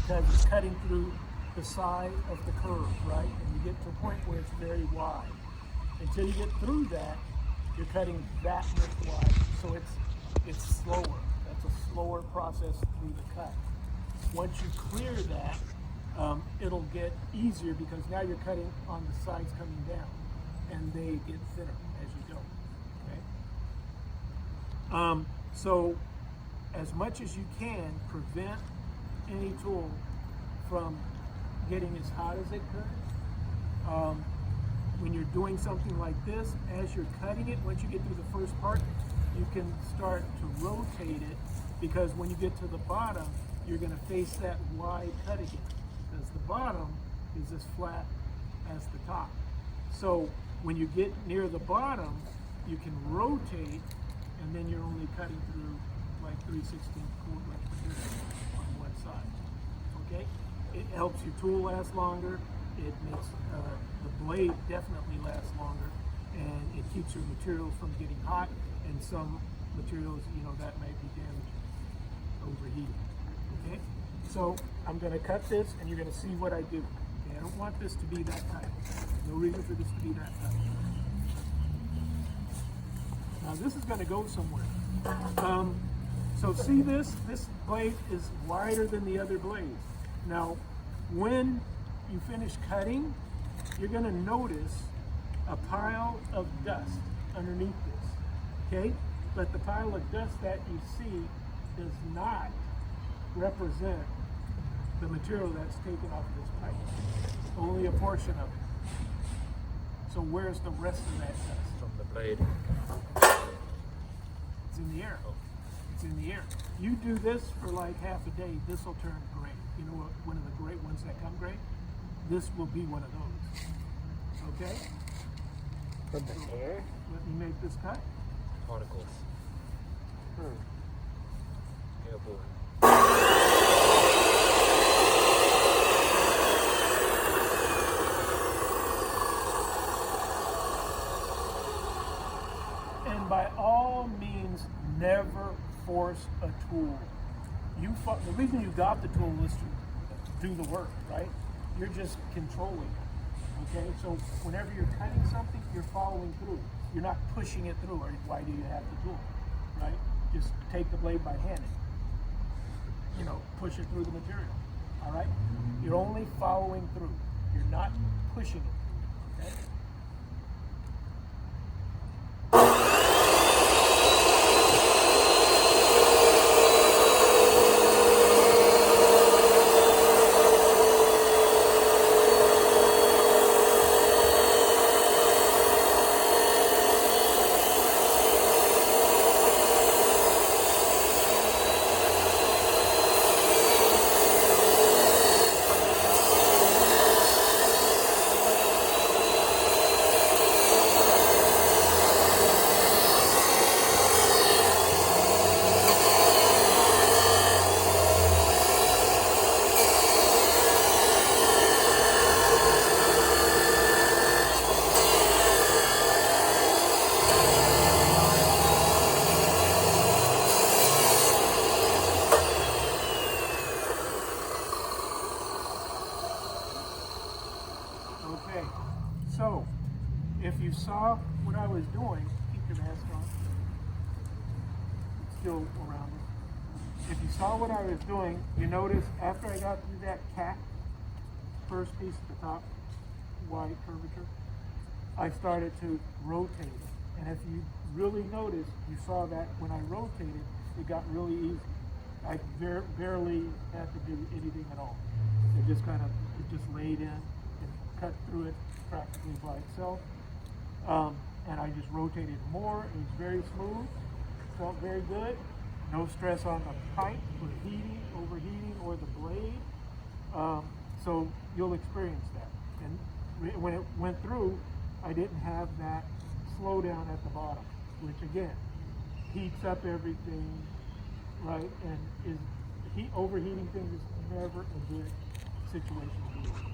because it's cutting through the side of the curve, right? And you get to a point where it's very wide. Until you get through that, you're cutting that much wide. So it's slower. That's a slower process through the cut. Once you clear that, it'll get easier because now you're cutting on the sides coming down, and they get thinner as you go. Okay. So as much as you can, prevent any tool from getting as hot as it could. When you're doing something like this, as you're cutting it, once you get through the first part, you can start to rotate it, because when you get to the bottom, you're going to face that wide cut again, because the bottom is as flat as the top. So when you get near the bottom, you can rotate, and then you're only cutting through like 3/16 cord like on one side. Okay? It helps your tool last longer. It makes the blade definitely last longer, and it keeps your materials from getting hot, and some materials, that might be damaged, overheating. Okay? So I'm going to cut this, and you're going to see what I do. Okay? I don't want this to be that tight. No reason for this to be that tight. Now this is going to go somewhere. So see this? This blade is wider than the other blades. Now, when you finish cutting, you're going to notice a pile of dust underneath this, okay? But the pile of dust that you see does not represent the material that's taken off this pipe. Only a portion of it. So where's the rest of that dust? From the blade. It's in the air. It's in the air. You do this for like half a day, this will turn gray. You know what? One of the great ones that come gray? This will be one of those. Okay? From the air? Let me make this cut. Particles. Airborne. And by all means, never force a tool. The reason you got the tool is to do the work, right? You're just controlling it. Okay, so whenever you're cutting something, you're following through. You're not pushing it through. Or why do you have the tool, right? Just take the blade by hand and, push it through the material. All right? You're only following through. You're not pushing it through. Okay? Okay, so if you saw what I was doing, keep your mask on. It's still around us. If you saw what I was doing, you notice after I got through that cap, first piece at the top, wide curvature, I started to rotate it. And if you really notice, you saw that when I rotated, it got really easy. I barely had to do anything at all. It just laid in and cut through it practically by itself. And I just rotated more. It was very smooth. Felt very good. No stress on the pipe for heating, overheating, or the blade. So you'll experience that. And when it went through, I didn't have that slowdown at the bottom, which again heats up everything, right? And overheating things is never a good situation to be in.